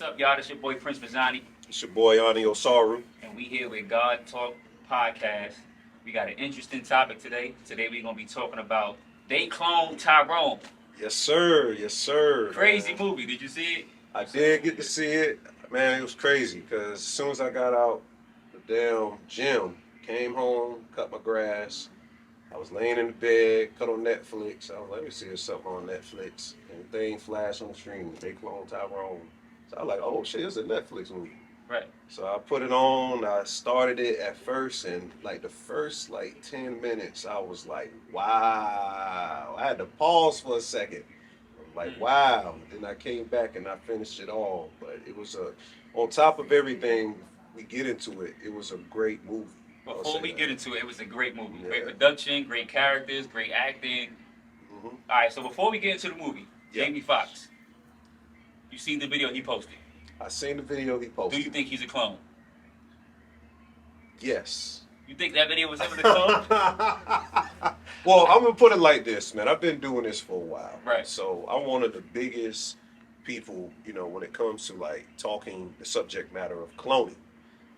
up, y'all? It's your boy Prince Mazzani. It's your boy Ani Osaru. And we here with God Talk Podcast. We got an interesting topic today. Today we're going to be talking about They Clone Tyrone. Yes, sir. Yes, sir. Crazy movie. Did you see it? I did get to see it. Man, it was crazy because as soon as I got out the damn gym, came home, cut my grass, I was laying in the bed, cut on Netflix. I was like, let me see if something on Netflix. And the thing flashed on the screen. They Clone Tyrone. So I was like, oh shit, it's a Netflix movie. Right. So I put it on. I started it at first, and like the first 10 minutes, I was like, wow. I had to pause for a second. I'm like, wow. Then I came back and I finished it all. But it was on top of everything, we get into it. It was a great movie. Before we get into it, it was a great movie. Yeah. Great production, great characters, great acting. Mm-hmm. All right, so before we get into the movie, Jamie Foxx, you seen the video he posted? I seen the video he posted. Do you think he's a clone? Yes. You think that video was him in the clone? Well, I'm going to put it like this, man. I've been doing this for a while. Right. So I'm one of the biggest people, when it comes to talking the subject matter of cloning.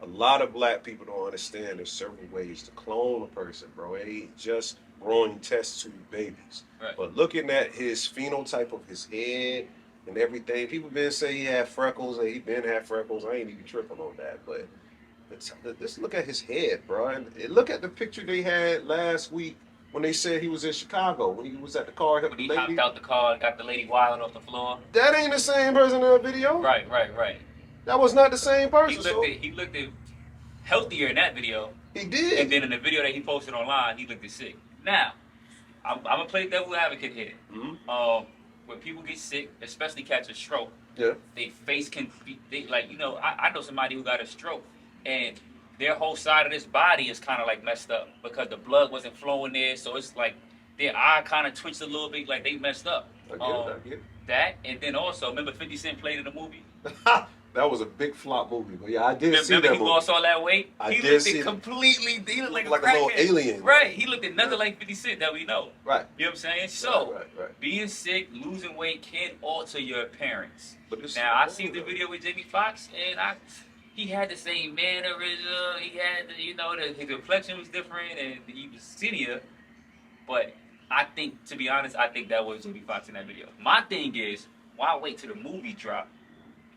A lot of black people don't understand there's several ways to clone a person, bro. It ain't just growing test tube babies. Right. But looking at his phenotype of his head and everything, people been saying he had freckles and he been had freckles. I ain't even tripping on that. But just look at his head, bro. And look at the picture they had last week when they said he was in Chicago, when he was at the car. When he hopped out the car and got the lady wilding off the floor. That ain't the same person in the video. Right. That was not the same person. He looked at healthier in that video. He did. And then in the video that he posted online, he looked sick. Now, I'm gonna play devil advocate here. Mm-hmm. When people get sick, especially catch a stroke, yeah, their face can be I know somebody who got a stroke, and their whole side of this body is kind of messed up because the blood wasn't flowing there, so it's like their eye kind of twitched a little bit, like they messed up. I get it. That, and then also, remember 50 Cent played in the movie? That was a big flop movie, but yeah, I did see that movie. Remember he movie. lost all that weight? He looked like a little alien. Right, he looked nothing like 50 Cent that we know. Right. You know what I'm saying? So, right. Being sick, losing weight can alter your appearance. But now, I seen the video with Jamie Foxx, and he had the same mannerism, he had his complexion was different, and he was skinnier, but I think, to be honest, that was Jamie Foxx in that video. My thing is, why wait till the movie drop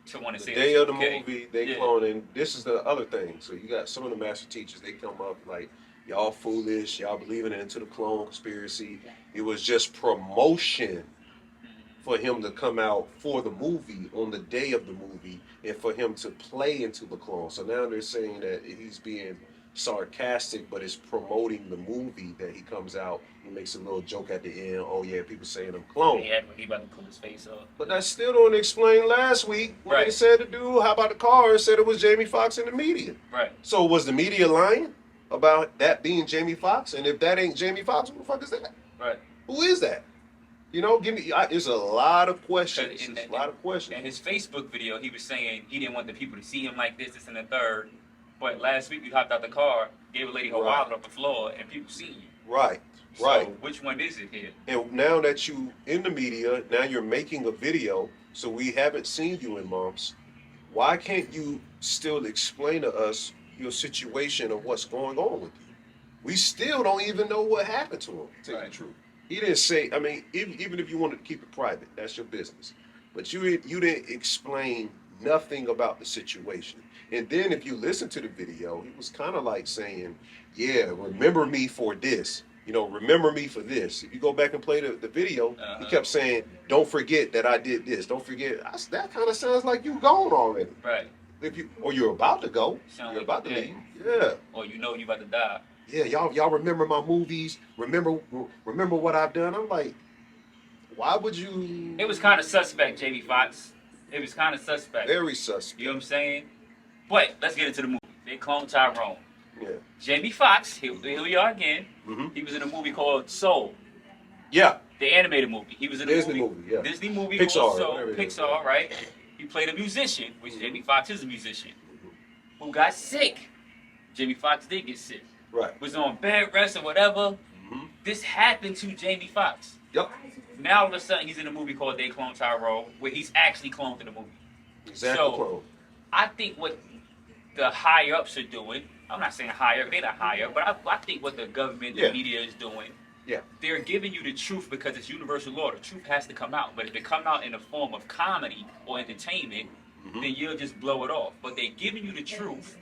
to want to say the day of the okay? movie, they cloning. This is the other thing. So you got some of the master teachers, they come up like, y'all foolish, y'all believing into the clone conspiracy. It was just promotion for him to come out for the movie on the day of the movie and for him to play into the clone. So now they're saying that he's being sarcastic, but it's promoting the movie that he comes out. He makes a little joke at the end. Oh yeah, people saying I'm clone. Yeah, he about to pull his face up. But that still don't explain last week when they said the dude, how about the car, said it was Jamie Foxx in the media. Right. So was the media lying about that being Jamie Foxx? And if that ain't Jamie Foxx, who the fuck is that? Right. Who is that? Give me. There's a lot of questions. In his Facebook video, he was saying he didn't want the people to see him like this, and the third. But last week, you hopped out the car, gave a lady her wallet off the floor, and people see you. Right. So which one is it here? And now that you in the media, now you're making a video, so we haven't seen you in months. Why can't you still explain to us your situation of what's going on with you? We still don't even know what happened to him, to tell you the truth. He didn't say, even if you wanted to keep it private, that's your business. But you didn't explain nothing about the situation. And then if you listen to the video, he was kind of like saying, yeah, remember me for this. Remember me for this. If you go back and play the video, he kept saying, don't forget that I did this. Don't forget. That kind of sounds like you gone already. Right. Or you're about to go. You're about to leave. Yeah. Or you about to die. Yeah, y'all remember my movies. Remember what I've done. I'm like, why would you? It was kind of suspect, Jamie Foxx. It was kind of suspect. Very suspect. You know what I'm saying? But let's get into the movie. They cloned Tyrone. Yeah. Jamie Foxx, here we are again. Mm-hmm. He was in a movie called Soul. Yeah. The animated movie. He was in a Disney movie, yeah. Disney movie Pixar, called Soul. Pixar, right? He played a musician, which Jamie Foxx is a musician, who got sick. Jamie Foxx did get sick. Right. Was on bed rest or whatever. Mm-hmm. This happened to Jamie Foxx. Yep. Now all of a sudden he's in a movie called They Clone Tyrone, where he's actually cloned in the movie. Exactly, So clone. I think what the higher ups are doing, I'm not saying higher, they're not higher, but I think what the government, the Yeah. media is doing, Yeah. they're giving you the truth because it's universal law. The truth has to come out. But if it come out in the form of comedy or entertainment, then you'll just blow it off. But they're giving you the truth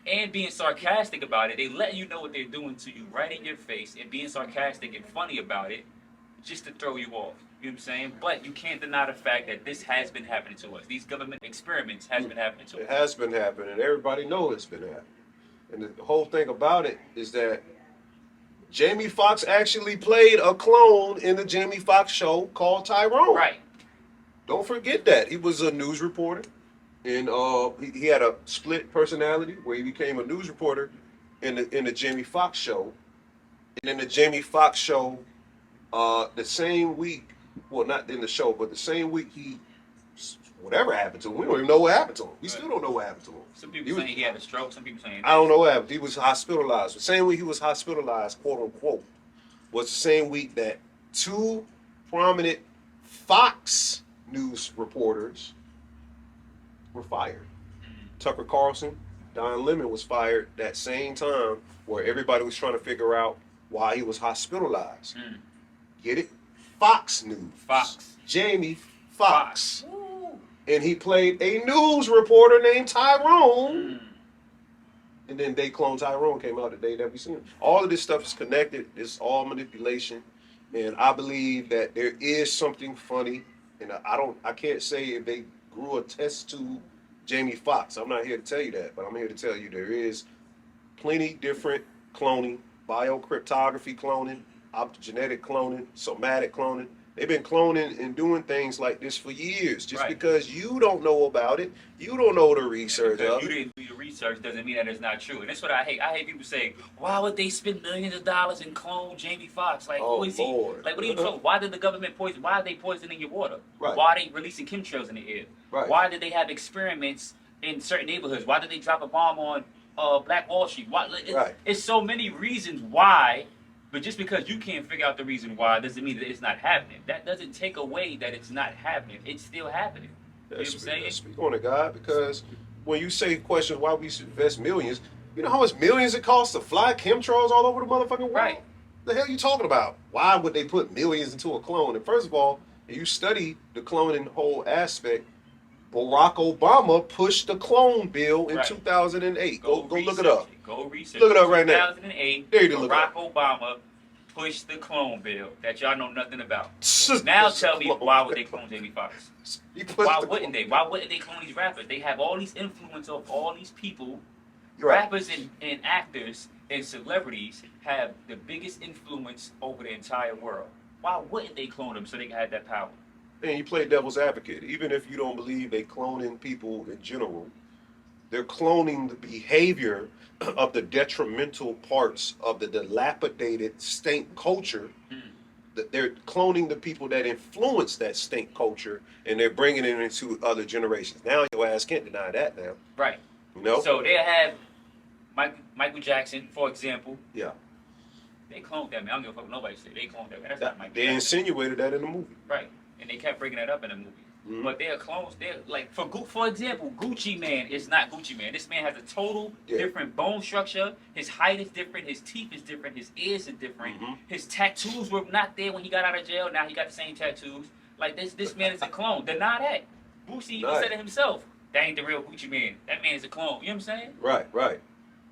and being sarcastic about it. They let you know what they're doing to you right in your face and being sarcastic and funny about it just to throw you off. You know what I'm saying? But you can't deny the fact that this has been happening to us. These government experiments has been happening to It us. has been happening, and everybody knows it's been happening. And the whole thing about it is that Jamie Foxx actually played a clone in the Jamie Foxx show called Tyrone. Right. Don't forget that. He was a news reporter, and he had a split personality where he became a news reporter in the Jamie Foxx show. And in the Jamie Foxx show, the same week, well, not in the show, but the same week whatever happened to him, we don't even know what happened to him. We still don't know what happened to him. Some people saying he had a stroke. Some people saying I don't know what happened. He was hospitalized. The same week he was hospitalized, quote unquote, was the same week that two prominent Fox News reporters were fired. Tucker Carlson, Don Lemon was fired that same time where everybody was trying to figure out why he was hospitalized. Get it? Fox News. Fox. Jamie Foxx. Ooh. And he played a news reporter named Tyrone. And then They Clone Tyrone came out the day that we seen him. All of this stuff is connected. It's all manipulation. And I believe that there is something funny. And I can't say if they grew a test tube Jamie Foxx. I'm not here to tell you that, but I'm here to tell you there is plenty different cloning, biocryptography cloning, optogenetic cloning, somatic cloning. They've been cloning and doing things like this for years. Just because you don't know about it, you don't know the research of you it. didn't do the research doesn't mean that it's not true. And that's what I hate. I hate people saying, why would they spend millions of dollars and clone Jamie Foxx? Like, who is he? Lord. Like, what are you talking? Why did the government poison? Why are they poisoning your water? Right. Why are they releasing chemtrails in the air? Right. Why did they have experiments in certain neighborhoods? Why did they drop a bomb on Black Wall Street? Why? It's so many reasons why. But just because you can't figure out the reason why doesn't mean that it's not happening. That doesn't take away that it's not happening. It's still happening. You know what I'm saying? Speak on it, God, because when you say questions why we should invest millions, you know how much millions it costs to fly chemtrails all over the motherfucking world? Right. The hell you talking about? Why would they put millions into a clone? And first of all, if you study the cloning whole aspect, Barack Obama pushed the clone bill in 2008. Go look it up. Go research. Look it up right now. 2008, There you go, look it Barack up. Obama pushed the clone bill that y'all know nothing about. Now tell me, why would they clone Jamie Foxx? Why wouldn't they? Why wouldn't they clone these rappers? They have all these influence of all these people. Right. Rappers and actors and celebrities have the biggest influence over the entire world. Why wouldn't they clone them so they can have that power? And you play devil's advocate. Even if you don't believe they cloning people in general, they're cloning the behavior of the detrimental parts of the dilapidated stink culture. They're cloning the people that influence that stink culture, and they're bringing it into other generations. Now your ass can't deny that now. Right. You know? So they have Michael Jackson, for example. Yeah. They cloned that man. I don't give a fuck what nobody say. They cloned that man. That's not Michael They Jackson. insinuated that in the movie. Right. And they kept bringing that up in the movie. But they're clones. They're like, for example, Gucci Man is not Gucci Man. This man has a total different bone structure. His height is different. His teeth is different. His ears are different. His tattoos were not there when he got out of jail. Now he got the same tattoos. Like this man is a clone. Deny that. Boosie even said it himself. That ain't the real Gucci Man. That man is a clone. You know what I'm saying? Right, right.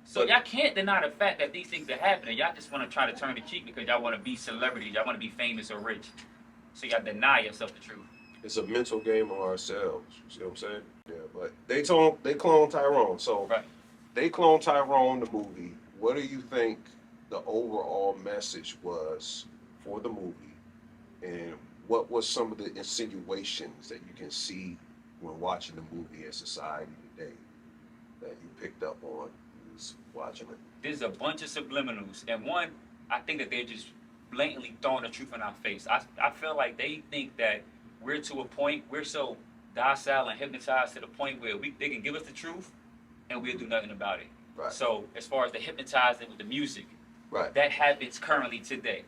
So y'all can't deny the fact that these things are happening. Y'all just want to try to turn the cheek because y'all want to be celebrities. Y'all want to be famous or rich. So y'all deny yourself the truth. It's a mental game on ourselves. You see what I'm saying? Yeah, but they cloned Tyrone. So they cloned Tyrone the movie. What do you think the overall message was for the movie? And what was some of the insinuations that you can see when watching the movie in society today that you picked up on watching it? There's a bunch of subliminals. And one, I think that they're just blatantly throwing the truth in our face. I feel like they think that we're to a point, we're so docile and hypnotized to the point where they can give us the truth and we'll do nothing about it. Right. So as far as the hypnotizing with the music, right, that happens currently today.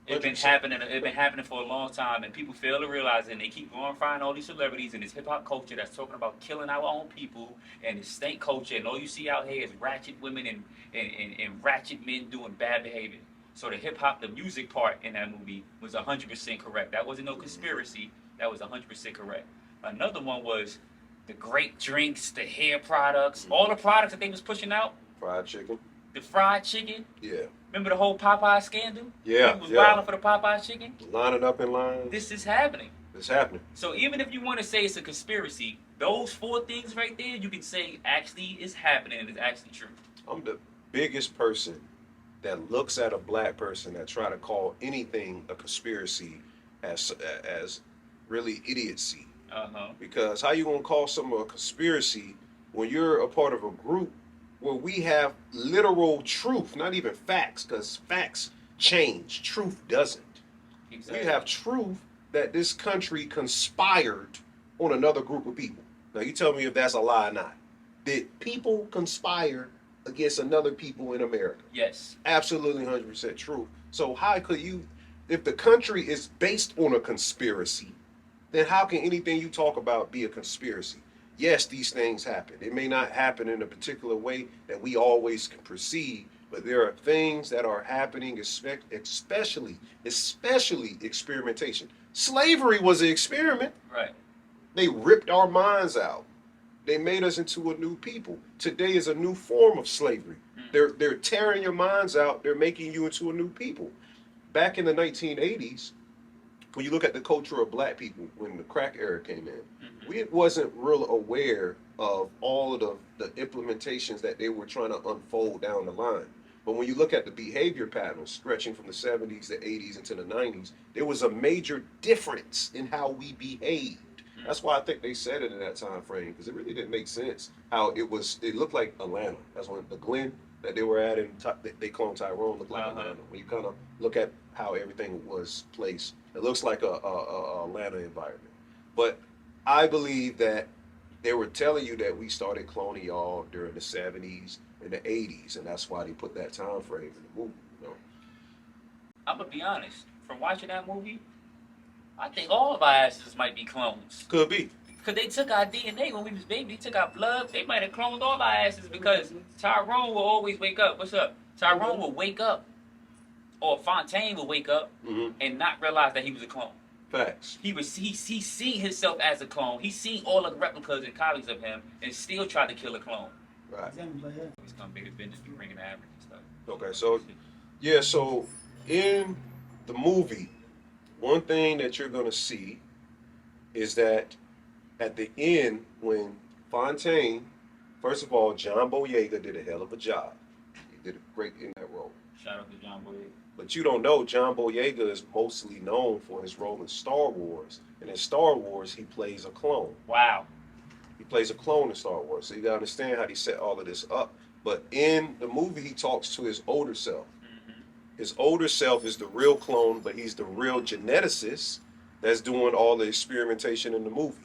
It's been 100%. happening. It's been happening for a long time, and people fail to realize it. And they keep glorifying all these celebrities and this hip hop culture that's talking about killing our own people and this stank culture. And all you see out here is ratchet women and ratchet men doing bad behavior. So the hip hop, the music part in that movie was 100% correct. That wasn't no conspiracy. That was 100% correct. Another one was the great drinks, the hair products, all the products that they was pushing out. Fried chicken. The fried chicken. Yeah. Remember the whole Popeye scandal? Yeah. People was wilding for the Popeye chicken. Lining up in line. This is happening. It's happening. So even if you want to say it's a conspiracy, those 4 things right there, you can say actually is happening and it's actually true. I'm the biggest person that looks at a black person that try to call anything a conspiracy as really idiocy. Because how you gonna call something a conspiracy when you're a part of a group where we have literal truth, not even facts, because facts change, truth doesn't. Exactly. We have truth that this country conspired on another group of people. Now you tell me if that's a lie or not. Did people conspire against another people in America? Yes. Absolutely 100% true. So how could you, if the country is based on a conspiracy, then how can anything you talk about be a conspiracy? Yes, these things happen. It may not happen in a particular way that we always can perceive, but there are things that are happening, especially experimentation. Slavery was an experiment. Right. They ripped our minds out. They made us into a new people. Today is a new form of slavery. They're tearing your minds out. They're making you into a new people. Back in the 1980s, when you look at the culture of black people, when the crack era came in, we wasn't real aware of all of the implementations that they were trying to unfold down the line. But when you look at the behavior patterns stretching from the 70s, the 80s, into the 90s, there was a major difference in how we behaved. That's why I think they said it in that time frame, because it really didn't make sense how it was. It looked like Atlanta. That's when the Glen that they were at, and they cloned Tyrone, looked like Atlanta. When you kind of look at how everything was placed, it looks like a Atlanta environment. But I believe that they were telling you that we started cloning y'all during the 70s and the 80s, and that's why they put that time frame in the movie. You know? I'm gonna be honest. From watching that movie, I think all of our asses might be clones. Could be. Because they took our DNA when we was baby. They took our blood. They might have cloned all our asses because Tyrone will always wake up. What's up? Tyrone will wake up, or Fontaine will wake up and not realize that he was a clone. Facts. He seen himself as a clone. He seen all of the replicas and copies of him and still tried to kill a clone. Right. It's gonna be a business to bring in African stuff. Okay, so yeah, so in the movie, one thing that you're gonna see is that at the end, when Fontaine, first of all, John Boyega did a hell of a job. He did great in that role. Shout out to John Boyega. But you don't know, John Boyega is mostly known for his role in Star Wars. And in Star Wars, he plays a clone. Wow. He plays a clone in Star Wars. So you gotta understand how they set all of this up. But in the movie, he talks to his older self. His older self is the real clone, but he's the real geneticist that's doing all the experimentation in the movie.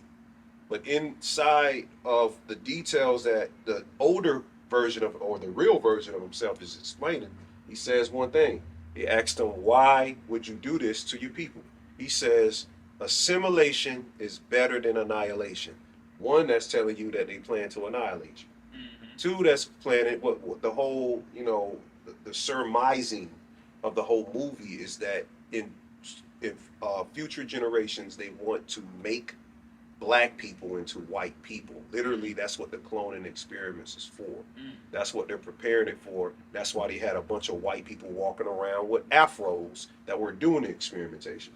But inside of the details that the older version of, or the real version of himself is explaining, he says one thing. He asked him, why would you do this to your people? He says, assimilation is better than annihilation. One, that's telling you that they plan to annihilate you. Two, that's planning what the whole, the surmising of the whole movie is that in future generations, they want to make black people into white people. Literally, that's what the cloning experiments is for. That's what they're preparing it for. That's why they had a bunch of white people walking around with afros that were doing the experimentation.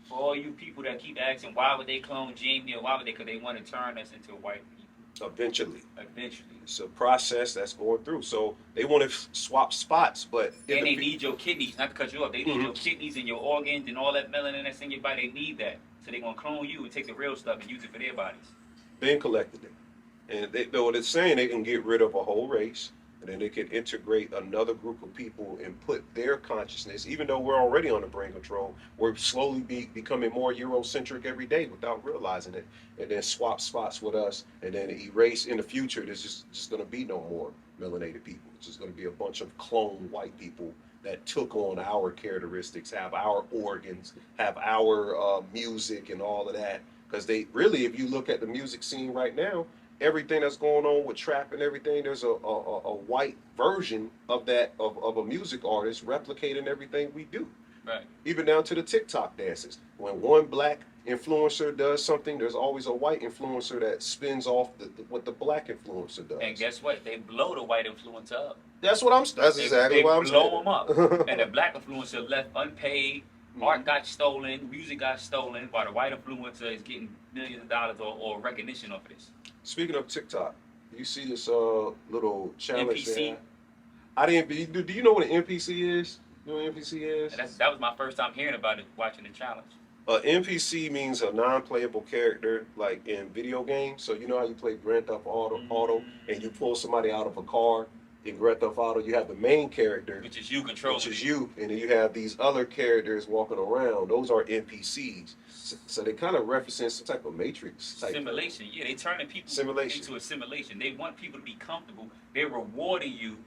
For all you people that keep asking, why would they clone Jaime, or why would they? Because they want to turn us into white people. Eventually. Eventually. It's a process that's going through. So they want to swap spots, but and they need your kidneys. Not to cut you off. They need your kidneys and your organs and all that melanin that's in your body. They need that. So they're going to clone you and take the real stuff and use it for their bodies. Been collected it. And what it's saying, they can get rid of a whole race, and then they can integrate another group of people and put their consciousness, even though we're already on the brain control, we're slowly becoming more Eurocentric every day without realizing it, and then swap spots with us, and then erase. In the future, there's just going to be no more melanated people. It's just going to be a bunch of clone white people that took on our characteristics, have our organs, have our music and all of that. Because they really, if you look at the music scene right now, everything that's going on with trap and everything, there's a white version of that of a music artist replicating everything we do. Right. Even down to the TikTok dances. When one black influencer does something, there's always a white influencer that spins off what the black influencer does. And guess what? They blow the white influencer up. That's exactly what I'm saying. They blow them up. And the black influencer left unpaid. Art got stolen. Music got stolen. While the white influencer is getting millions of dollars or recognition off of this. Speaking of TikTok, you see this little challenge NPC. there? I didn't. Do you know what an NPC is? You know what an NPC is? And that was my first time hearing about it, watching the challenge. NPC means a non-playable character, like in video games. So you know how you play Grand Theft Auto, and you pull somebody out of a car in Grand Theft Auto. You have the main character, which is you controlling. Which is you, and then you have these other characters walking around. Those are NPCs. So they kind of represent some type of Matrix type simulation. Yeah, they turning people into a simulation. They want people to be comfortable. They're rewarding you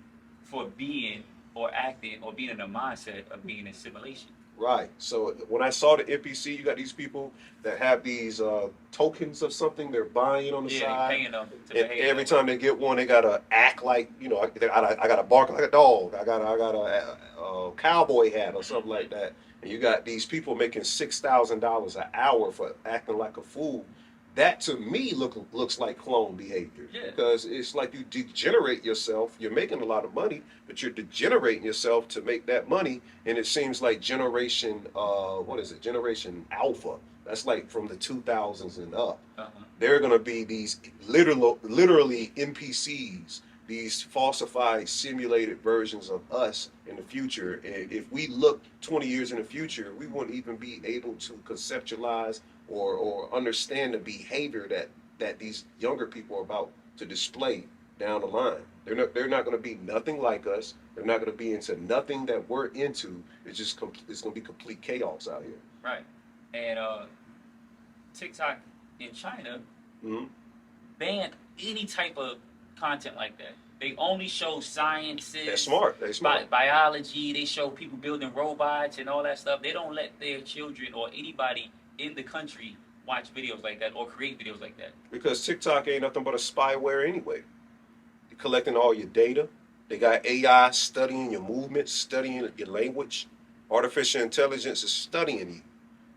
for being or acting or being in the mindset of being in simulation. Right. So when I saw the NPC, you got these people that have these tokens of something they're buying on the side. Yeah, paying them to and every time they get one, they gotta act like, you know, I gotta bark like a dog. I got a cowboy hat or something like that. And you got these people making $6,000 an hour for acting like a fool. That to me looks like clone behavior. Yeah. Because it's like you degenerate yourself. You're making a lot of money, but you're degenerating yourself to make that money. And it seems like Generation Alpha. That's like from the 2000s and up. They're going to be these literally NPCs, these falsified, simulated versions of us in the future. And if we look 20 years in the future, we wouldn't even be able to conceptualize or understand the behavior that these younger people are about to display down the line. They're not going to be nothing like us. They're not going to be into nothing that we're into. It's going to be complete chaos out here. Right. And TikTok in China banned any type of content like that. They only show sciences. They're smart. Biology. They show people building robots and all that stuff. They don't let their children or anybody in the country watch videos like that or create videos like that. Because TikTok ain't nothing but a spyware anyway. They're collecting all your data. They got AI studying your movements, studying your language. Artificial intelligence is studying you.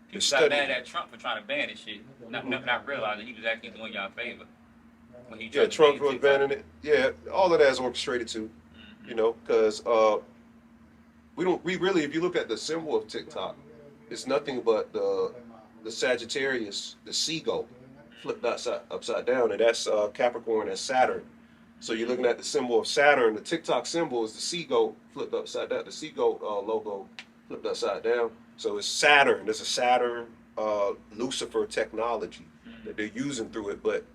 People got mad at Trump for trying to ban this shit, not realizing he was actually doing y'all a favor. Yeah, Trump was banning it. Yeah, all of that is orchestrated too. You know, because we really, if you look at the symbol of TikTok, it's nothing but the Sagittarius, the seagull, flipped upside down, and that's Capricorn and Saturn. So you're looking at the symbol of Saturn. The TikTok symbol is the seagull flipped upside down. The seagull logo flipped upside down. So it's Saturn. There's a Saturn Lucifer technology that they're using through it, but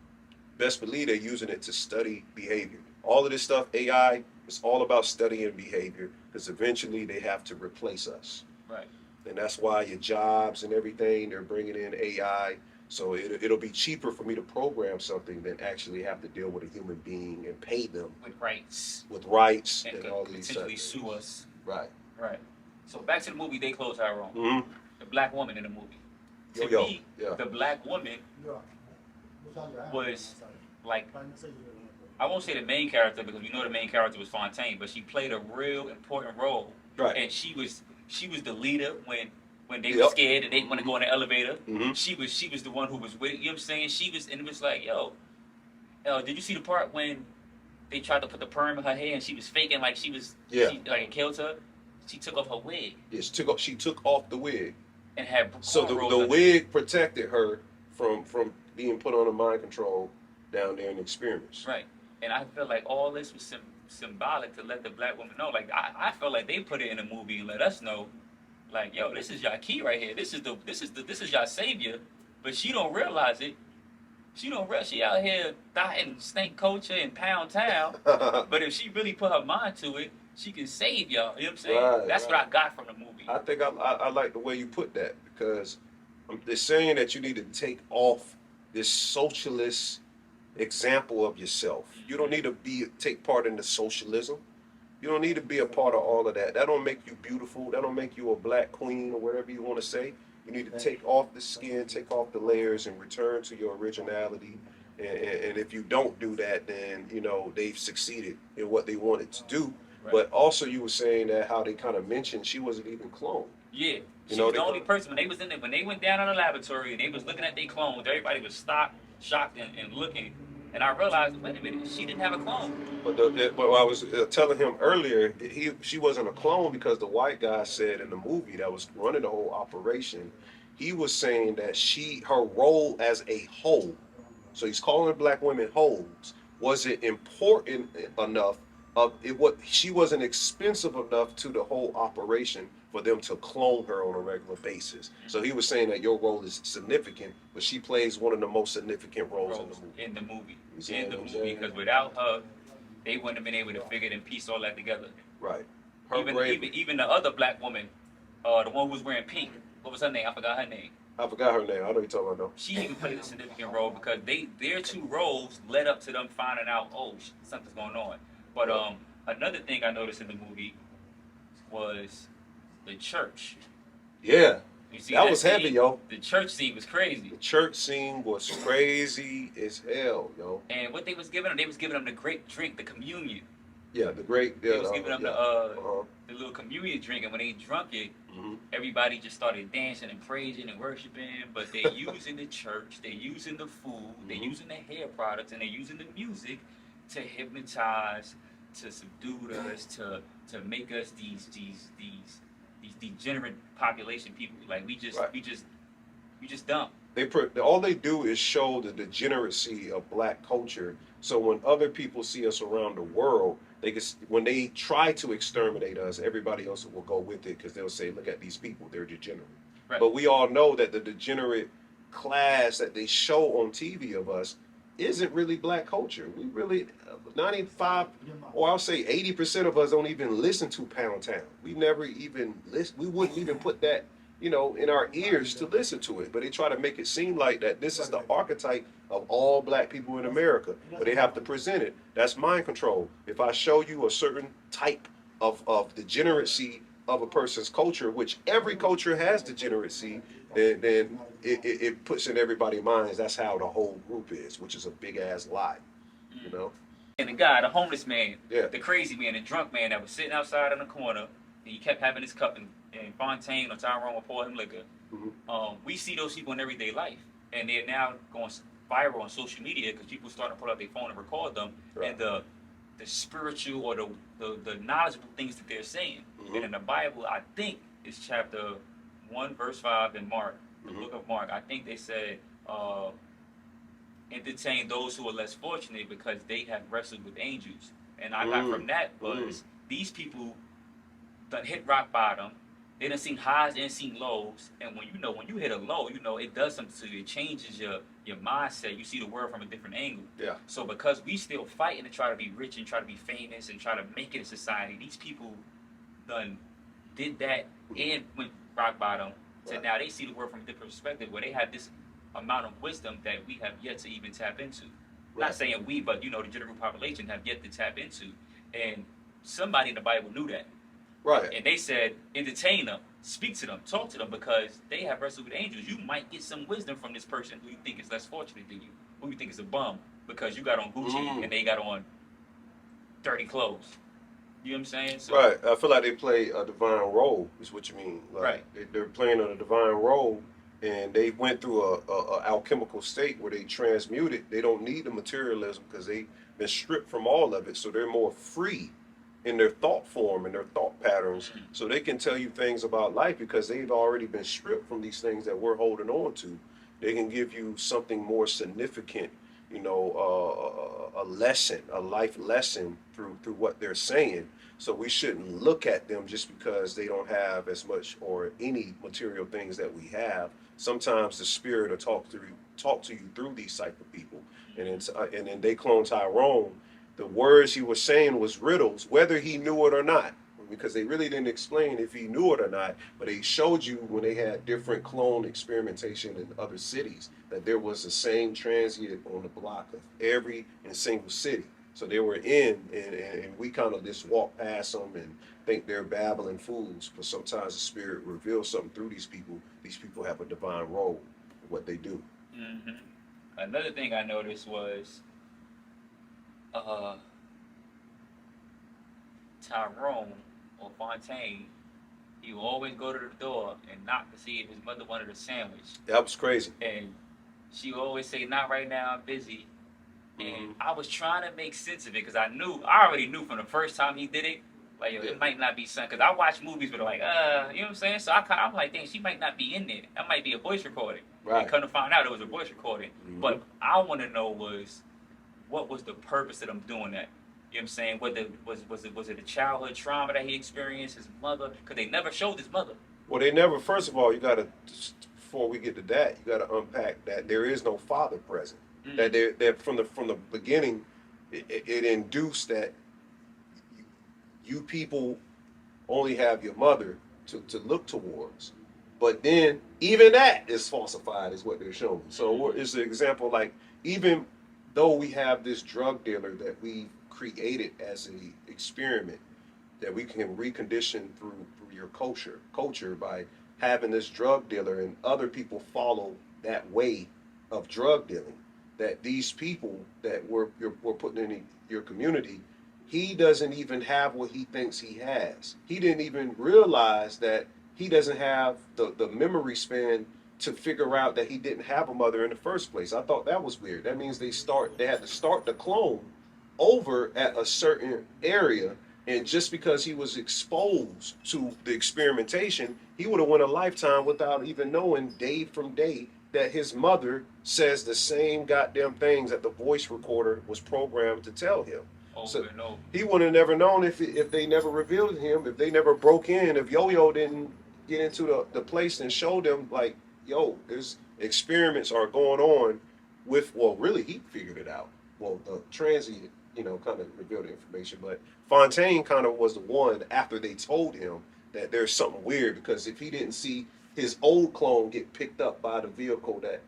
best believe they're using it to study behavior. All of this stuff, AI, it's all about studying behavior because eventually they have to replace us. Right. And that's why your jobs and everything, they're bringing in AI. So it'll be cheaper for me to program something than actually have to deal with a human being and pay them. With rights. And all these potentially sue us. Right. Right. So back to the movie They Close Tyrone. The black woman in the movie. The black woman was like, I won't say the main character because we know the main character was Fontaine, but she played a real important role. Right. And she was the leader when they were scared and they didn't want to go in the elevator. She was the one who was with it. You know what I'm saying? And it was like, yo, did you see the part when they tried to put the perm in her hair and she was faking like she like it killed her? She took off her wig. Yeah, she took off the wig. And had so the wig protected her from being put on a mind control down there in the experiments. Right. And I feel like all this was symbolic to let the black woman know. Like I felt like they put it in a movie and let us know, like, yo, this is your key right here. This is your savior. But she don't realize it. She out here dying snake culture in Pound Town. But if she really put her mind to it, she can save y'all. You know what I'm saying? Right, That's what I got from the movie. I think I like the way you put that because they're saying that you need to take off this socialist example of yourself. You don't need to take part in the socialism. You don't need to be a part of all of that. That don't make you beautiful. That don't make you a black queen or whatever you want to say. You need to take off the skin, take off the layers, and return to your originality. And if you don't do that, then they've succeeded in what they wanted to do. Right. But also, you were saying that how they kind of mentioned she wasn't even cloned. Yeah, You she know, was they the only person when they was in there, when they went down in the laboratory and they was looking at their clones. Everybody was stopped, shocked, and looking. And I realized, wait a minute, she didn't have a clone. But I was telling him earlier, she wasn't a clone because the white guy said in the movie that was running the whole operation, he was saying that her role as a whole, so he's calling black women hoes, wasn't important enough of it. What she wasn't expensive enough to the whole operation for them to clone her on a regular basis. So he was saying that your role is significant, but she plays one of the most significant roles in the movie. In the movie, You because without her, they wouldn't have been able to figure it and piece all that together. Right. Even the other black woman, the one who was wearing pink, what was her name? I forgot her name. I forgot her name. I know you're talking about though. She even played a significant role because their two roles led up to them finding out, oh, something's going on. But another thing I noticed in the movie was the church. Yeah. You see that was scene? heavy, yo. The church scene was crazy. The church scene was crazy as hell, yo. And what they was giving them the great drink, the communion. Yeah, the great. They was giving them the little communion drink, and when they drunk it, everybody just started dancing and praising and worshiping. But they're using the church, they're using the food, they're using the hair products, and they're using the music to hypnotize, to subdue us, to make us these degenerate population people. Like we just dumb. All they do is show the degeneracy of black culture. So when other people see us around the world, when they try to exterminate us, everybody else will go with it because they'll say, "Look at these people; they're degenerate." Right. But we all know that the degenerate class that they show on TV of us isn't really black culture. We really 95, or I'll say 80% of us don't even listen to Pound Town. We never even listen. We wouldn't even put that, in our ears to listen to it. But they try to make it seem like that this is the archetype of all black people in America. But they have to present it. That's mind control. If I show you a certain type of degeneracy of a person's culture, which every culture has degeneracy, then it puts in everybody's minds that's how the whole group is, which is a big ass lie, And the guy, the homeless man, Yeah. the crazy man, the drunk man that was sitting outside in the corner, and he kept having his cup, and Fontaine or Tyrone would pour him liquor. We see those people in everyday life, and they're now going viral on social media because people start to pull out their phone and record them, Right. and the spiritual or the knowledgeable things that they're saying. And in the Bible, I think it's chapter 1, verse 5 in Mark, the book of Mark. I think they said, entertain those who are less fortunate because they have wrestled with angels. And I got from that was these people done hit rock bottom. They done seen highs and seen lows. And when you hit a low, it does something to you. It changes your mindset. You see the world from a different angle. Yeah. So because we still fighting to try to be rich and try to be famous and try to make it in society, these people done did that and went rock bottom. So Right. now they see the world from a different perspective where they have this amount of wisdom that we have yet to even tap into. Right. Not saying we, but the general population have yet to tap into. And somebody in the Bible knew that. Right. And they said, entertain them, speak to them, talk to them, because they have wrestled with angels. You might get some wisdom from this person who you think is less fortunate than you, who you think is a bum, because you got on Gucci and they got on dirty clothes. You know what I'm saying? So, Right. I feel like they play a divine role, is what you mean. Like, Right. They're playing a divine role, and they went through a alchemical state where they transmuted. They don't need the materialism because they've been stripped from all of it, so they're more free in their thought form and their thought patterns, so they can tell you things about life because they've already been stripped from these things that we're holding on to. They can give you something more significant, a lesson, a life lesson through what they're saying. So we shouldn't look at them just because they don't have as much or any material things that we have. Sometimes the spirit will talk to you through these type of people, and then they clone Tyrone. The words he was saying was riddles, whether he knew it or not, because they really didn't explain if he knew it or not. But they showed you when they had different clone experimentation in other cities that there was the same transient on the block of every and single city. So they were in, and we kind of just walk past them and think they're babbling fools. But sometimes the Spirit reveals something through these people. These people have a divine role in what they do. Hmm. Another thing I noticed was uh, Tyrone or Fontaine. He would always go to the door and knock to see if his mother wanted a sandwich. That was crazy. And she would always say, "Not right now, I'm busy." And I was trying to make sense of it because I already knew from the first time he did it, like, yo, it might not be son. Because I watch movies where they're like, you know what I'm saying? So I'm like, dang, she might not be in there. That might be a voice recording. Right. And come to find out it was a voice recording. Mhm. But I want to know what was the purpose of them doing that? You know what I'm saying? Was it a childhood trauma that he experienced, his mother? Because they never showed his mother. Well, they never. First of all, you got to, before we get to that, you got to unpack that there is no father present. That from the beginning, it induced that you people only have your mother to look towards. But then even that is falsified, is what they're showing. So it's an example like, even though we have this drug dealer that we created as an experiment that we can recondition through your culture by having this drug dealer, and other people follow that way of drug dealing, that these people that we're putting in your community, he doesn't even have what he thinks he has. He didn't even realize that he doesn't have the memory span to figure out that he didn't have a mother in the first place. I thought that was weird. That means they had to start the clone over at a certain area, and just because he was exposed to the experimentation, he would have went a lifetime without even knowing day from day that his mother says the same goddamn things that the voice recorder was programmed to tell him. So he would have never known if they never revealed to him, if they never broke in, if Yo-Yo didn't get into the place and show them, like, yo, there's experiments are going on with, well, really, he figured it out. Well, the transient, kind of revealed the information, but Fontaine kind of was the one after they told him that there's something weird, because if he didn't see his old clone get picked up by the vehicle that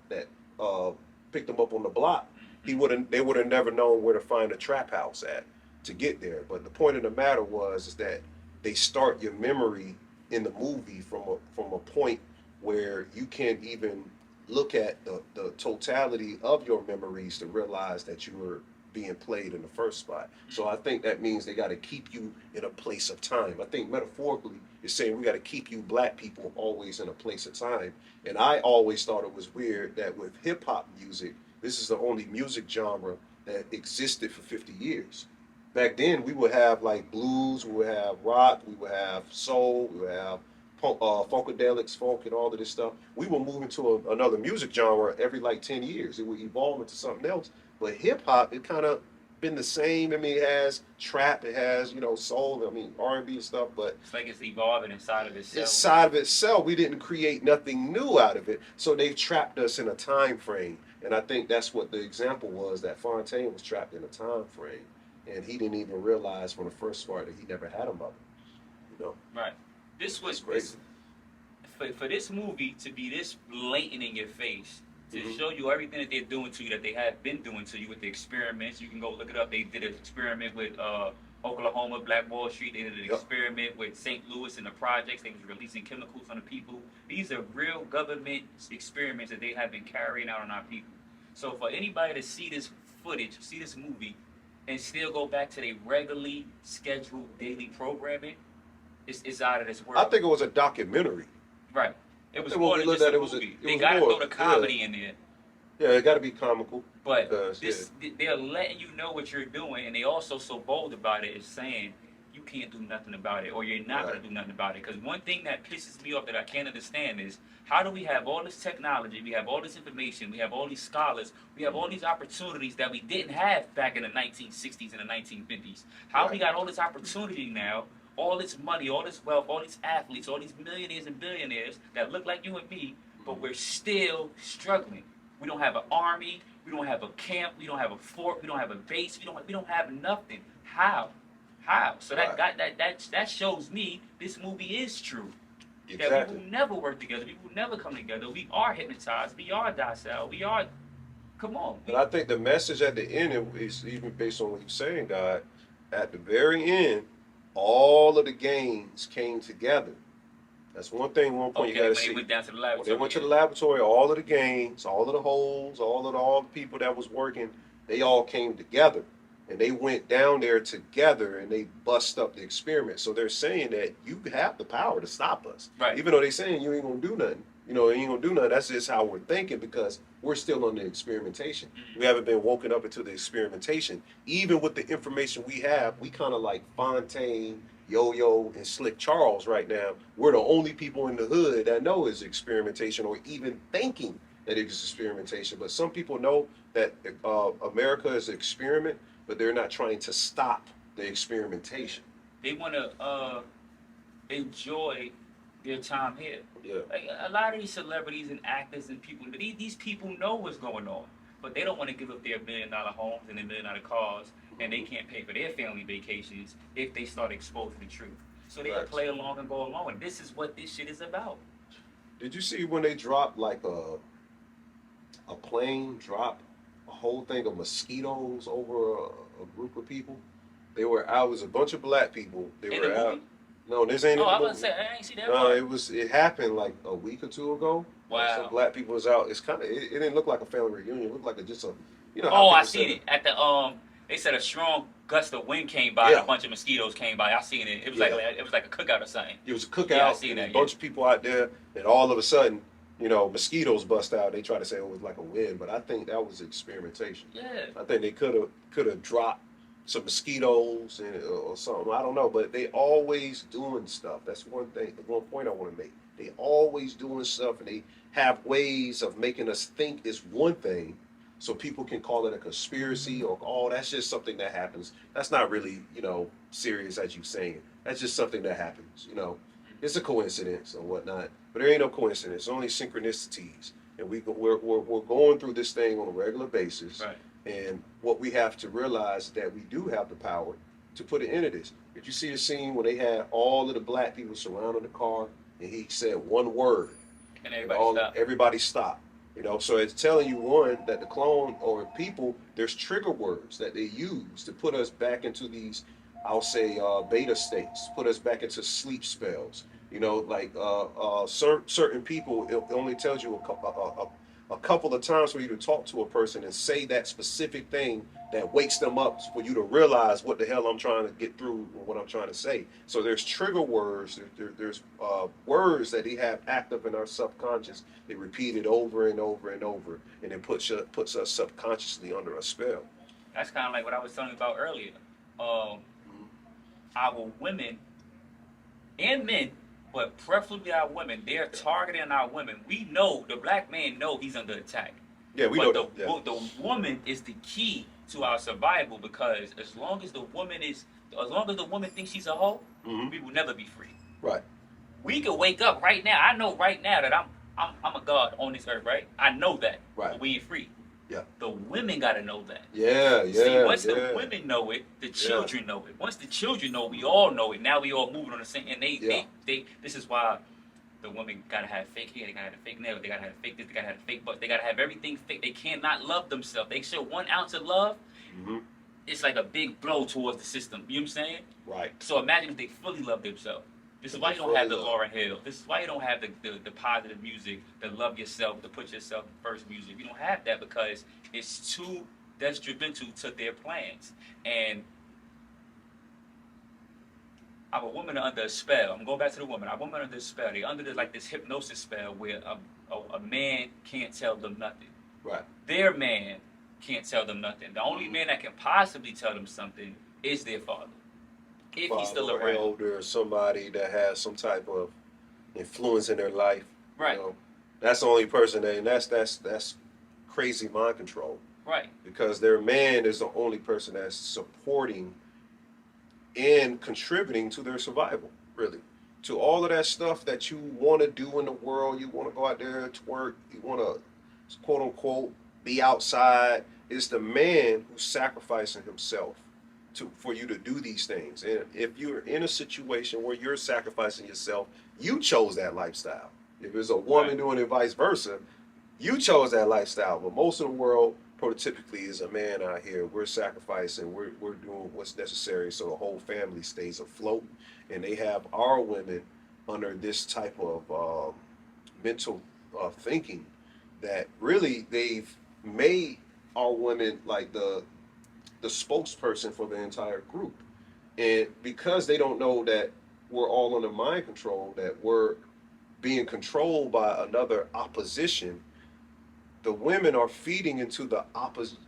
picked him up on the block, they would have never known where to find a trap house at to get there. But the point of the matter is that they start your memory in the movie from a point where you can't even look at the totality of your memories to realize that you were being played in the first spot. So I think that means they got to keep you in a place of time. I think metaphorically it's saying we got to keep you black people always in a place of time. And I always thought it was weird that with hip hop music, this is the only music genre that existed for 50 years. Back then, we would have like blues, we would have rock, we would have soul, we would have funkadelics, funk, and all of this stuff. We were moving to another music genre every like 10 years. It would evolve into something else. But hip hop, it kind of been the same. I mean, it has trap, it has, soul, I mean, R&B and stuff, but it's like it's evolving inside of itself. Inside of itself, we didn't create nothing new out of it. So they've trapped us in a time frame. And I think that's what the example was, that Fontaine was trapped in a time frame. And he didn't even realize from the first start that he never had a mother. Right. This was crazy. For this movie to be this blatant in your face, to show you everything that they're doing to you, that they have been doing to you with the experiments. You can go look it up. They did an experiment with Oklahoma, Black Wall Street. They did an experiment with St. Louis and the projects. They was releasing chemicals on the people. These are real government experiments that they have been carrying out on our people. So for anybody to see this footage, see this movie, and still go back to their regularly scheduled daily programming, it's out of this world. I think it was a documentary. Right. It was more than just a movie. They got to throw the comedy in there. Yeah, it got to be comical. But they're letting you know what you're doing, and they also so bold about it is saying you can't do nothing about it, or you're not going to do nothing about it. Because one thing that pisses me off that I can't understand is, how do we have all this technology, we have all this information, we have all these scholars, we have all these opportunities that we didn't have back in the 1960s and the 1950s? How we got all this opportunity now, all this money, all this wealth, all these athletes, all these millionaires and billionaires that look like you and me, but we're still struggling. We don't have an army, we don't have a camp, we don't have a fort, we don't have a base, we don't have nothing. How? So that shows me this movie is true. Exactly. That we will never work together, we will never come together. We are hypnotized, we are docile, we are Come on. But I think the message at the end is even based on what you're saying, God. At the very end, all of the gains came together. That's one thing, one point you got Okay, to when they see. went down to the When they laboratory. went to the laboratory, all of the gains, all of the holes, all the people that was working, they all came together. And they went down there together and they bust up the experiment. So they're saying that you have the power to stop us. Right. Even though they're saying you ain't gonna do nothing. You know, you ain't gonna do nothing. That's just how we're thinking because we're still on the experimentation. We haven't been woken up into the experimentation. Even with the information we have, we kind of like Fontaine, Yo-Yo, and Slick Charles right now. We're the only people in the hood that know it's experimentation or even thinking that it's experimentation. But some people know that America is an experiment, but they're not trying to stop the experimentation. They want to enjoy their time here. Yeah. Like a lot of these celebrities and actors and people, these people know what's going on, but they don't want to give up their $1 million homes and their $1 million cars, and they can't pay for their family vacations if they start exposing the truth. So they play along and go along, and this is what this shit is about. Did you see when they dropped like a plane dropped a whole thing of mosquitoes over a group of people? They were out. It was a bunch of black people. They In were the out. movie? No, this ain't. Oh, in the I was movie. gonna say I ain't see that. No, part. it happened like a week or two ago. Wow. Some black people was out. It's kind of it didn't look like a family reunion. It looked like just a you know. How Oh, I people seen say it at the. They said a strong gust of wind came by and Yeah. a bunch of mosquitoes came by. I seen it. It was Yeah. like a cookout or something. It was a cookout. Yeah, I seen and that, a bunch of people out there, and all of a sudden, you know, mosquitoes bust out. They try to say it was like a wind, but I think that was experimentation. Yeah. I think they could have dropped some mosquitoes or something. I don't know, but they always doing stuff. That's one thing. One point I want to make. They always doing stuff, and they have ways of making us think it's one thing, so people can call it a conspiracy or that's just something that happens. That's not really serious as you saying. That's just something that happens. It's a coincidence or whatnot, but there ain't no coincidence. Only synchronicities, and we're going through this thing on a regular basis. Right. And what we have to realize is that we do have the power to put an end to this. Did you see the scene when they had all of the black people surrounding the car and he said one word And everybody stopped. everybody stopped. So it's telling you, one, that the clone or people, there's trigger words that they use to put us back into these, I'll say, beta states, put us back into sleep spells. Certain people, it only tells you a couple of times for you to talk to a person and say that specific thing that wakes them up for you to realize what the hell I'm trying to get through or what I'm trying to say. So there's trigger words, there's words that they have active in our subconscious. They repeat it over and over and over, and it puts us subconsciously under a spell. That's kind of like what I was telling you about earlier. Our women and men, but preferably our women, they're targeting our women. We know, the black man know he's under attack. Yeah, we but know that. Yeah. The woman is the key to our survival, because as long as the woman thinks she's a hoe, we will never be free. Right. We could wake up right now. I know right now that I'm a god on this earth, right? I know that. Right. But we ain't free. Yeah. The women gotta know that. Yeah. See, once the women know it, the children know it. Once the children know, we all know it. Now we all moving on the same. And they this is why the women gotta have fake hair, they gotta have a fake nail, they gotta have fake this, they gotta have a fake butt, they gotta have everything fake. They cannot love themselves. They show 1 ounce of love. It's like a big blow towards the system. You know what I'm saying? Right. So imagine if they fully love themselves. This is why you don't have the Lauryn Hill. This is why you don't have the positive music, the love yourself, the put yourself first music. You don't have that because it's too detrimental to their plans. And our women are under a spell. I'm going back to the women. Our women are under a spell. They're under this hypnosis spell where a man can't tell them nothing. Right. Their man can't tell them nothing. The only man that can possibly tell them something is their father. If he's still around. Elder or somebody that has some type of influence in their life. Right. That's the only person and that's crazy mind control. Right. Because their man is the only person that's supporting and contributing to their survival, really. To all of that stuff that you want to do in the world, you want to go out there and twerk, you want to, quote unquote, be outside. It's the man who's sacrificing himself for you to do these things. And if you're in a situation where you're sacrificing yourself, you chose that lifestyle. If it's a woman doing it vice versa, you chose that lifestyle. But most of the world prototypically is a man out here. We're sacrificing. We're doing what's necessary so the whole family stays afloat. And they have our women under this type of mental thinking that really they've made our women like the spokesperson for the entire group. And because they don't know that we're all under mind control, that we're being controlled by another opposition, the women are feeding into the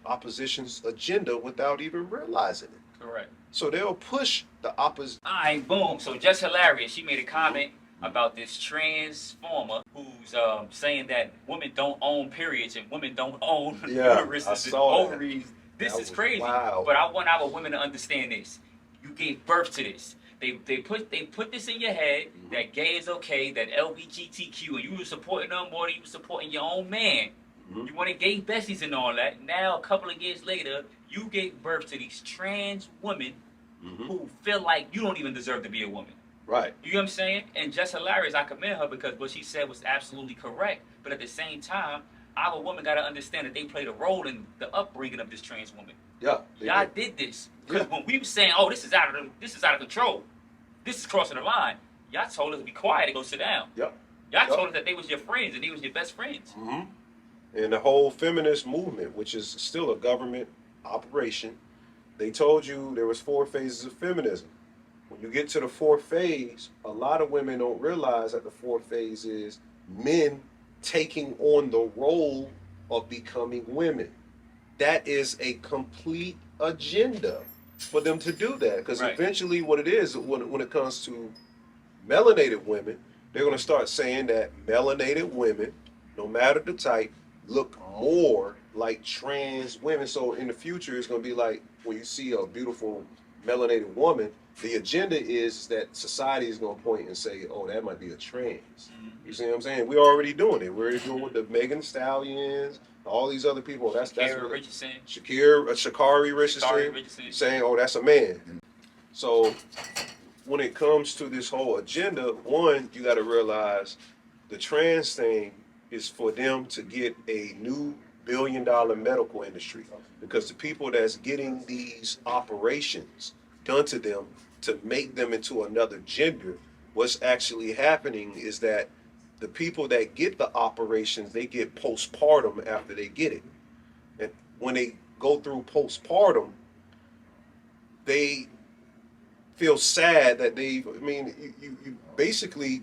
opposition's agenda without even realizing it. Correct. So they'll push the opposition. All right, boom. So just hilarious. She made a comment about this transformer who's saying that women don't own periods and women don't own uteruses and ovaries. This is crazy. Wow. But I want our women to understand this. You gave birth to this. They put this in your head that gay is okay, that LGBTQ, and you were supporting them more than you were supporting your own man. You wanted gay besties and all that. Now, a couple of years later, you gave birth to these trans women who feel like you don't even deserve to be a woman. Right. You know what I'm saying? And just hilarious. I commend her because what she said was absolutely correct. But at the same time, our women got to understand that they played a role in the upbringing of this trans woman. Yeah. Y'all did this. Because when we were saying, oh, this is out of control, this is crossing the line, y'all told us to be quiet and go sit down. Yep. Y'all told us that they was your friends and they was your best friends. And the whole feminist movement, which is still a government operation, they told you there was 4 phases of feminism. When you get to the 4th phase, a lot of women don't realize that the 4th phase is men taking on the role of becoming women. That is a complete agenda for them to do that. Because eventually what it is, when it comes to melanated women, they're going to start saying that melanated women, no matter the type, look more like trans women. So in the future, it's going to be like when you see a beautiful melanated woman, the agenda is that society is going to point and say, oh, that might be a trans. You see what I'm saying? We're already doing it. We're already doing with the Megan Thee Stallions, all these other people. Shakari Richardson. Shakari Richardson saying, oh, that's a man. So when it comes to this whole agenda, one, you got to realize the trans thing is for them to get a new billion-dollar medical industry, because the people that's getting these operations done to them to make them into another gender, what's actually happening is that the people that get the operations, they get postpartum after they get it. And when they go through postpartum, they feel sad that you basically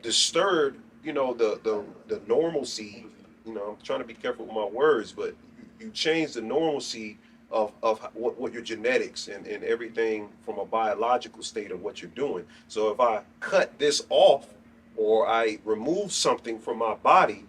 disturbed, the normalcy. I'm trying to be careful with my words, but you change the normalcy of what your genetics and everything from a biological state of what you're doing. So if I cut this off or I remove something from my body,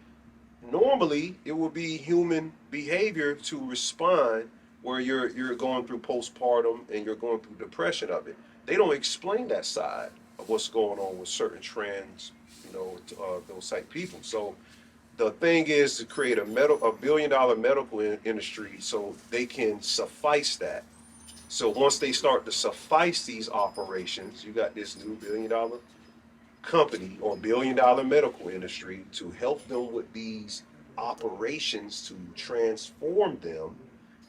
normally it would be human behavior to respond where you're going through postpartum and you're going through depression of it. They don't explain that side of what's going on with certain trans, those type people. So the thing is to create a billion-dollar medical industry so they can suffice that. So once they start to suffice these operations, you got this new billion-dollar company or billion-dollar medical industry to help them with these operations to transform them.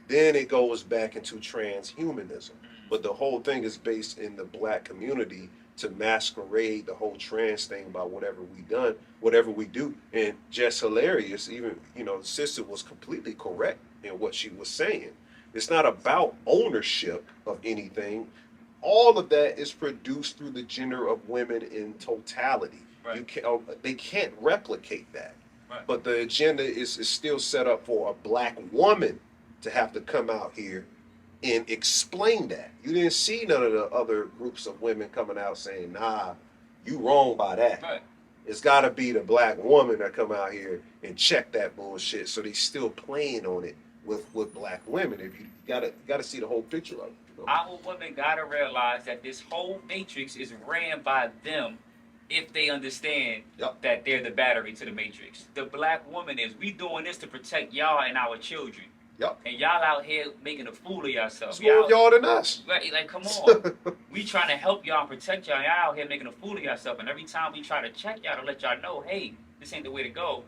Then it goes back into transhumanism. But the whole thing is based in the black community to masquerade the whole trans thing by whatever we do. And just hilarious, even, the sister was completely correct in what she was saying. It's not about ownership of anything. All of that is produced through the gender of women in totality. Right. They can't replicate that. Right. But the agenda is still set up for a black woman to have to come out here and explain that. You didn't see none of the other groups of women coming out saying, nah, you wrong by that. Right. It's got to be the black woman that come out here and check that bullshit. So they still playing on it with black women. If you gotta see the whole picture of it. Our women gotta realize that this whole matrix is ran by them if they understand that they're the battery to the matrix. The black woman is, we doing this to protect y'all and our children. Yep. And y'all out here making a fool of yourselves. It's more y'all than us. Right, like, come on. We trying to help y'all and protect y'all. Y'all out here making a fool of yourself. And every time we try to check y'all to let y'all know, hey, this ain't the way to go,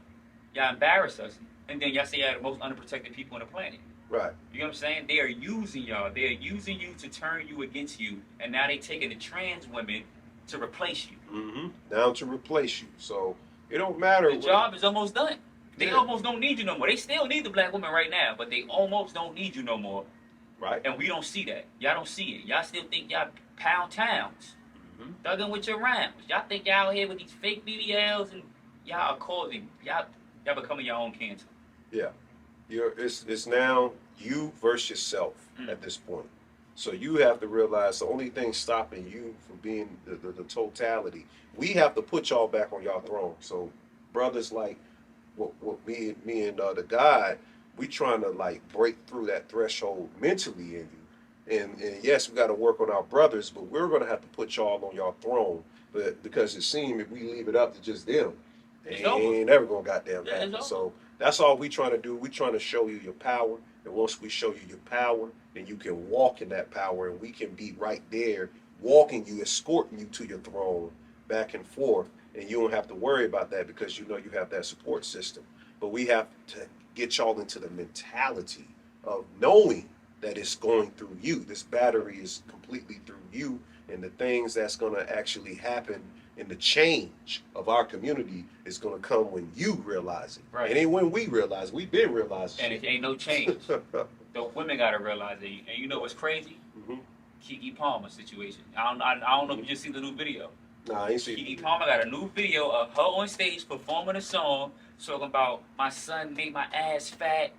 y'all embarrass us. and then y'all say y'all the most unprotected people on the planet. Right. You know what I'm saying? They are using y'all. They are using you to turn you against you, and now they taking the trans women to replace you. Mm-hmm. Down to replace you. So it don't matter. The job is almost done. They Yeah. almost don't need you no more. They still need the black woman right now, but they almost don't need you no more. Right. And we don't see that. Y'all don't see it. Y'all still think y'all pound towns. Thugging with your rhymes. Y'all think y'all out here with these fake BBLs and y'all are causing y'all becoming your own cancer. Yeah. It's now you versus yourself at this point. So you have to realize the only thing stopping you from being the totality, we have to put y'all back on y'all throne. So brothers like what me and the guy, we trying to like break through that threshold mentally in you. And yes, we got to work on our brothers, but we're going to have to put y'all on y'all throne. But because it seems if we leave it up to just them, they ain't never going to goddamn happen. So that's all we trying to do. We trying to show you your power. And once we show you your power, then you can walk in that power, and we can be right there, walking you, escorting you to your throne, back and forth. And you don't have to worry about that because you know you have that support system. But we have to get y'all into the mentality of knowing that it's going through you. This battery is completely through you, and the things that's going to actually happen in the change of our community is going to come when you realize it. Right. It ain't when we realize it. We've been realizing and it ain't no change. The women got to realize it. And you know what's crazy? Mm-hmm. Kiki Palmer situation. I don't know if you just see the new video. Nah, I ain't seen Kiki Palmer got a new video of her on stage performing a song talking about my son made my ass fat.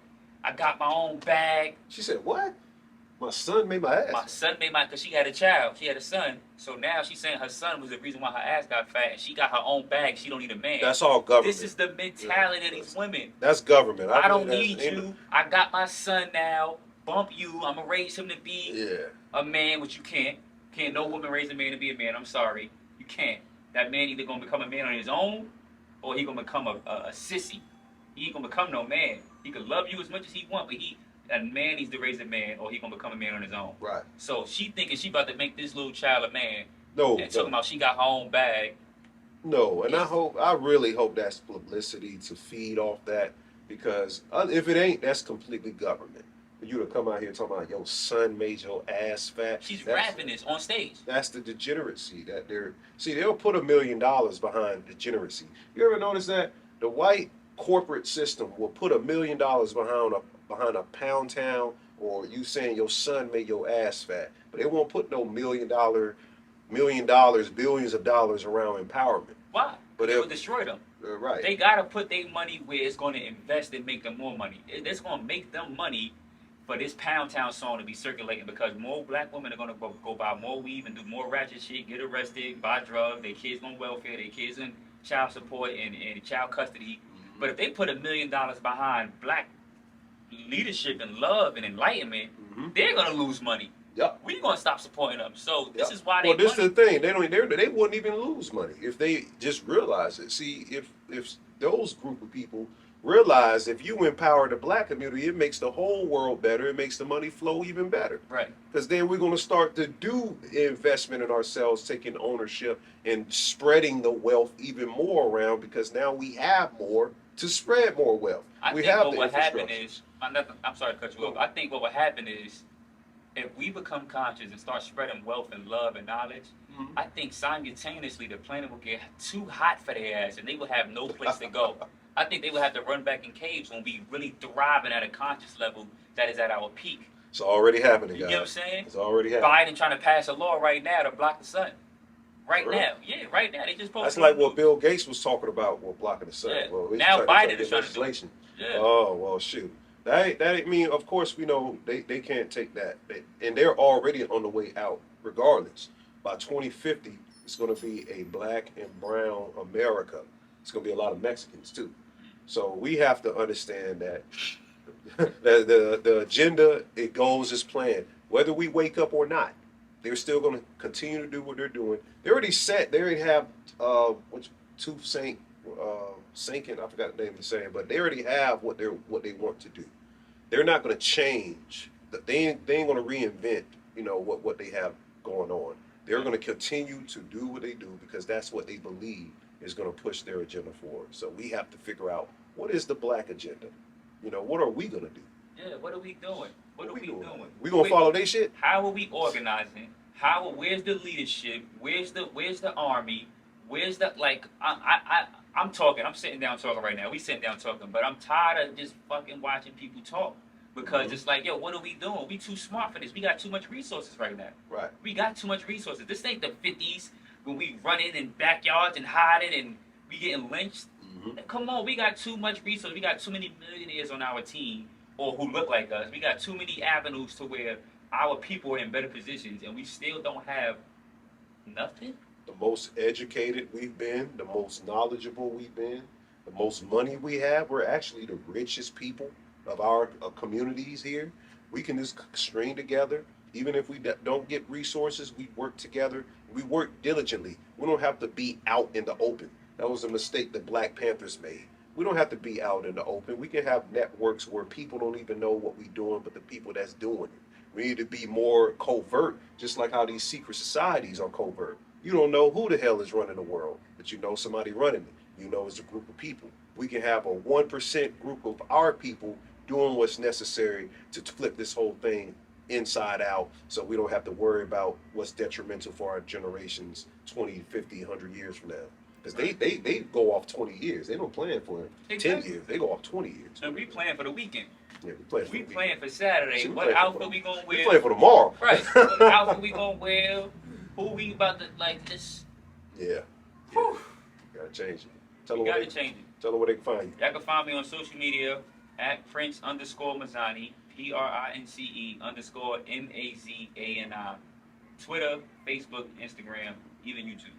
I got my own bag. She said, what? My son made my ass. My son made my, because she had a child. She had a son. So now she's saying her son was the reason why her ass got fat. And she got her own bag. She don't need a man. That's all government. This is the mentality of these women. That's government. I don't need you. I got my son now. Bump you. I'm going to raise him to be a man, which you can't. Can't no woman raise a man to be a man. I'm sorry. You can't. That man either going to become a man on his own or he going to become a sissy. He ain't going to become no man. He could love you as much as he want, but a man needs to raise a man or he gonna become a man on his own. Right. So she thinking she about to make this little child a man. No. And talking about she got her own bag. No, and I really hope that's publicity to feed off that, because if it ain't, that's completely government. For you to come out here talking about your son made your ass fat. She's rapping this on stage. That's the degeneracy that they'll put $1 million behind degeneracy. You ever notice that? The white corporate system will put $1 million behind a pound town, or you saying your son made your ass fat, but they won't put no $1 million, billions of dollars around empowerment. Why? But It will destroy them. Right. They gotta put their money where it's gonna invest and make them more money. It's gonna make them money for this Pound Town song to be circulating, because more black women are gonna go buy more weed and do more ratchet shit, get arrested, buy drugs, their kids on welfare, their kids in child support and child custody. Mm-hmm. But if they put $1 million behind black leadership and love and enlightenment, they're gonna lose money. Yep. We're gonna stop supporting them. So this is why they. Well, this is the thing. They wouldn't even lose money if they just realize it. See, if those group of people realize if you empower the black community, it makes the whole world better. It makes the money flow even better. Right. Because then we're gonna start to do investment in ourselves, taking ownership and spreading the wealth even more around. Because now we have more to spread more wealth. I think what would happen is, I'm sorry to cut you off. I think what would happen is, if we become conscious and start spreading wealth and love and knowledge, I think simultaneously the planet will get too hot for their ass and they will have no place to go. I think they will have to run back in caves when we really thriving at a conscious level that is at our peak. It's already happening, guys. You know what I'm saying? It's already happening. Biden trying to pass a law right now to block the sun. Right really? now. Yeah, right now. They just posted. That's like what Bill Gates was talking about with blocking the sun. Yeah. Well, now Biden is trying to do it. Yeah. Oh, well, shoot. That ain't mean, of course, we know they can't take that. And they're already on the way out, regardless. By 2050, it's going to be a black and brown America. It's going to be a lot of Mexicans, too. So we have to understand that the agenda, it goes as planned. Whether we wake up or not, they're still going to continue to do what they're doing. They already have sinking. I forgot the name of the saying, but they already have what they want to do. They're not going to change. They ain't going to reinvent. What they have going on. They're going to continue to do what they do because that's what they believe is going to push their agenda forward. So we have to figure out what is the black agenda. You know, what are we gonna do? Yeah, what are we doing? What are we doing? We gonna follow their shit? How are we organizing? Where's the leadership? Where's the army? Where's the like? I'm talking. I'm sitting down talking right now. We sitting down talking, but I'm tired of just fucking watching people talk because it's like, yo, what are we doing? We too smart for this. We got too much resources right now. Right. We got too much resources. This ain't the '50s when we running in backyards and hiding and we getting lynched. Come on, we got too much resources. We got too many millionaires on our team or who look like us. We got too many avenues to where our people are in better positions, and we still don't have nothing. The most educated we've been, the most knowledgeable we've been, the most money we have. We're actually the richest people of our communities here. We can just string together. Even if we don't get resources, we work together. We work diligently. We don't have to be out in the open. That was a mistake the Black Panthers made. We don't have to be out in the open. We can have networks where people don't even know what we're doing, but the people that's doing it. We need to be more covert, just like how these secret societies are covert. You don't know who the hell is running the world, but you know somebody running it. You know it's a group of people. We can have a 1% group of our people doing what's necessary to flip this whole thing inside out, so we don't have to worry about what's detrimental for our generations 20, 50, 100 years from now. Because they go off 20 years. They don't plan for 10 years. They go off 20 years. And we playing for the weekend. Yeah, we playing for Saturday. See, what outfit we gonna wear? We playing for tomorrow. Right. What outfit we gonna wear? Who we about to like this? Yeah. Gotta change it. Tell them gotta change it. Tell them where they can find you. Y'all can find me on social media at Prince_Mazzani, PRINCE_MAZANI. Twitter, Facebook, Instagram, even YouTube.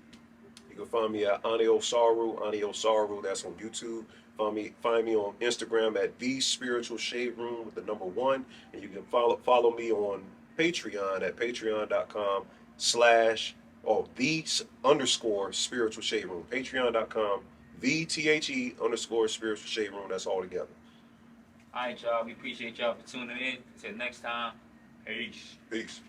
You can find me at Anio Saru, that's on YouTube. Find me on Instagram at The Spiritual Shade Room with the number 1. And you can follow me on Patreon at patreon.com/ the_spiritual shade room. Patreon.com, _spiritual shade room. That's all together. All right, y'all. We appreciate y'all for tuning in. Until next time, peace. Peace.